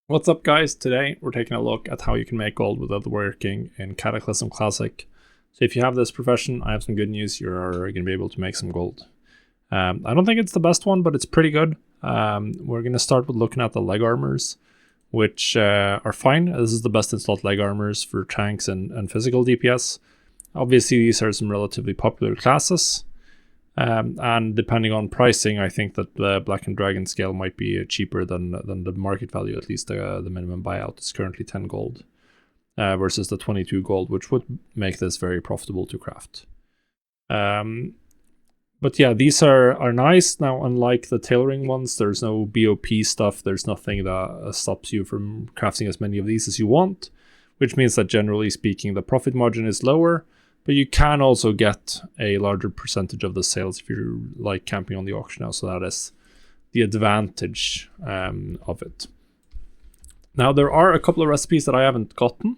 What's up, guys? Today we're taking a look at how you can make gold with leatherworking in Cataclysm Classic. So if you have this profession, I have some good news. You're going to be able to make some gold. I don't think it's the best one, but it's pretty good. We're going to start with looking at the leg armors, which are fine. This is the best installed leg armors for tanks and physical DPS. Obviously, these are some relatively popular classes. And depending on pricing, I think that the Black and Dragon scale might be cheaper than the market value. At least the minimum buyout is currently 10 gold versus the 22 gold, which would make this very profitable to craft. But yeah, these are nice. Now, unlike the tailoring ones, there's no BOP stuff. There's nothing that stops you from crafting as many of these as you want, which means that generally speaking, the profit margin is lower. But you can also get a larger percentage of the sales if you're like camping on the auction house. So that is the advantage of it. Now, there are a couple of recipes that I haven't gotten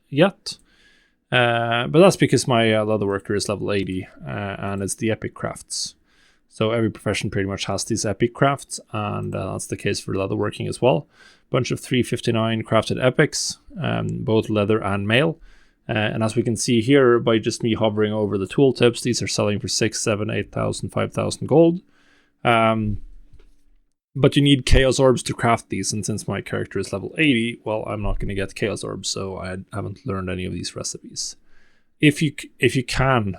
yet. But that's because my leatherworker is level 80 and it's the epic crafts. So every profession pretty much has these epic crafts, and that's the case for leatherworking as well. Bunch of 359 crafted epics, both leather and mail. And as we can see here, by just me hovering over the tooltips, these are selling for 6, 7, 8,000, 5,000 gold. But you need Chaos Orbs to craft these, and since my character is level 80, well, I'm not going to get Chaos Orbs, so I haven't learned any of these recipes. If you can,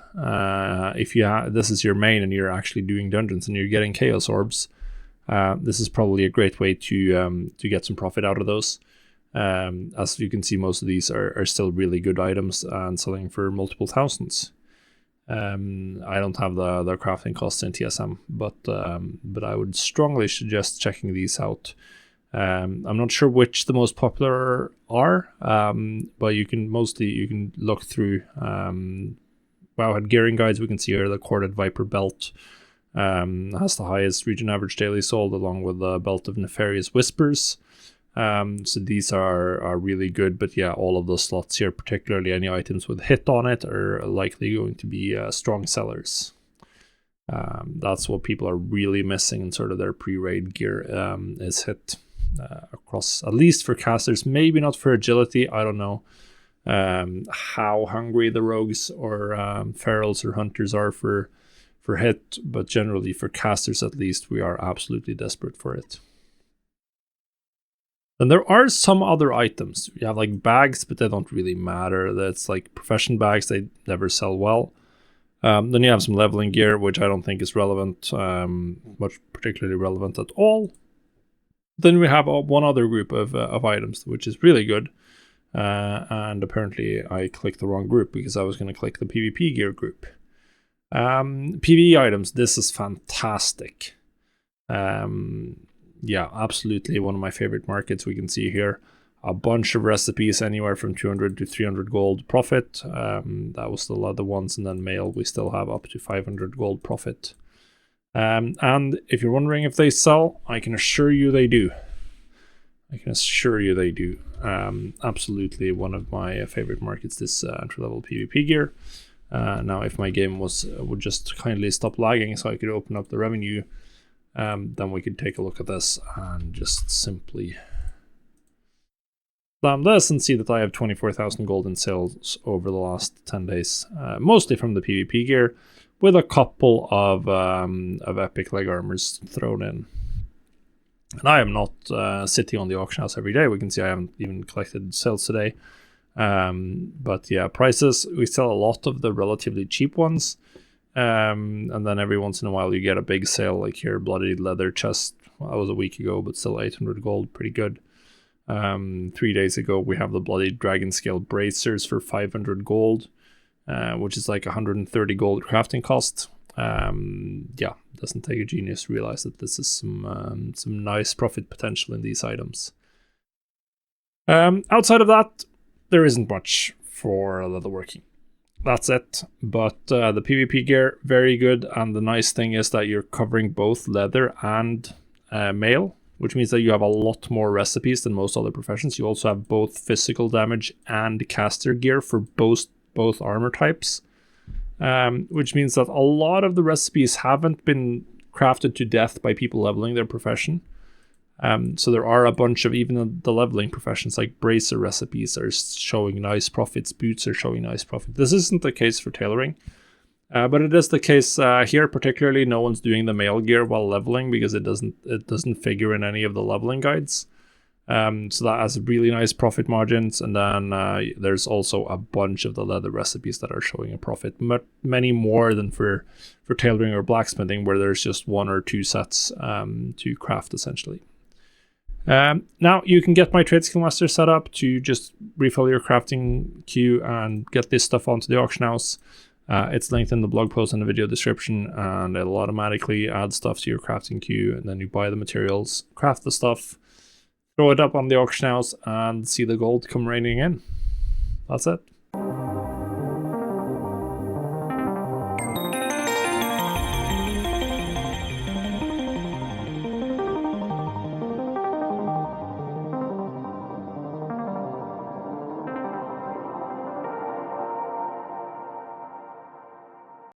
this is your main and you're actually doing dungeons and you're getting Chaos Orbs, this is probably a great way to get some profit out of those. As you can see, most of these are still really good items and selling for multiple thousands. I don't have the crafting costs in TSM, but I would strongly suggest checking these out. I'm not sure which the most popular are, but you can look through Wowhead gearing guides. We can see here the Corded Viper belt has the highest region average daily sold, along with the belt of Nefarious Whispers. So these are really good, but yeah, all of the slots here, particularly any items with hit on it, are likely going to be strong sellers. That's what people are really missing in sort of their pre-raid gear, is hit across, at least for casters, maybe not for agility. I don't know how hungry the rogues or ferals or hunters are for hit, but generally for casters at least, we are absolutely desperate for it. Then there are some other items. You have like bags, but they don't really matter. That's like profession bags. They never sell well. Then you have some leveling gear, which I don't think is relevant, much particularly relevant at all. Then we have one other group of items, which is really good. And apparently I clicked the wrong group because I was going to click the PvP gear group. PvE items, this is fantastic. Yeah, absolutely one of my favorite markets. We can see here a bunch of recipes anywhere from 200 to 300 gold profit. That was the leather ones, and then mail we still have up to 500 gold profit. And if you're wondering if they sell, I can assure you they do. Absolutely one of my favorite markets, this entry-level PvP gear. Now, if my game would just kindly stop lagging so I could open up the revenue, then we could take a look at this and just simply slam this and see that I have 24,000 gold in sales over the last 10 days, mostly from the PvP gear, with a couple of epic leg armors thrown in. And I am not sitting on the auction house every day. We can see I haven't even collected sales today. But yeah, prices, we sell a lot of the relatively cheap ones. And then every once in a while you get a big sale, like here, bloodied leather chest. Well, that was a week ago, but still 800 gold, pretty good. 3 days ago we have the bloodied dragon scale bracers for 500 gold, which is like 130 gold crafting cost. Yeah, doesn't take a genius to realize that this is some nice profit potential in these items. Outside of that, there isn't much for leatherworking. That's it. But the PvP gear, very good. And the nice thing is that you're covering both leather and mail, which means that you have a lot more recipes than most other professions. You also have both physical damage and caster gear for both armor types, which means that a lot of the recipes haven't been crafted to death by people leveling their profession. So there are a bunch of even the leveling professions, like bracer recipes are showing nice profits, boots are showing nice profit. This isn't the case for tailoring, but it is the case here. Particularly, no one's doing the mail gear while leveling because it doesn't figure in any of the leveling guides. So that has really nice profit margins, and then there's also a bunch of the leather recipes that are showing a profit, many more than for tailoring or blacksmithing, where there's just 1 or 2 sets to craft essentially. Now you can get my Trade Skill Master set up to just refill your crafting queue and get this stuff onto the auction house. It's linked in the blog post and the video description, and it'll automatically add stuff to your crafting queue, and then you buy the materials, craft the stuff, throw it up on the auction house, and see the gold come raining in. That's it.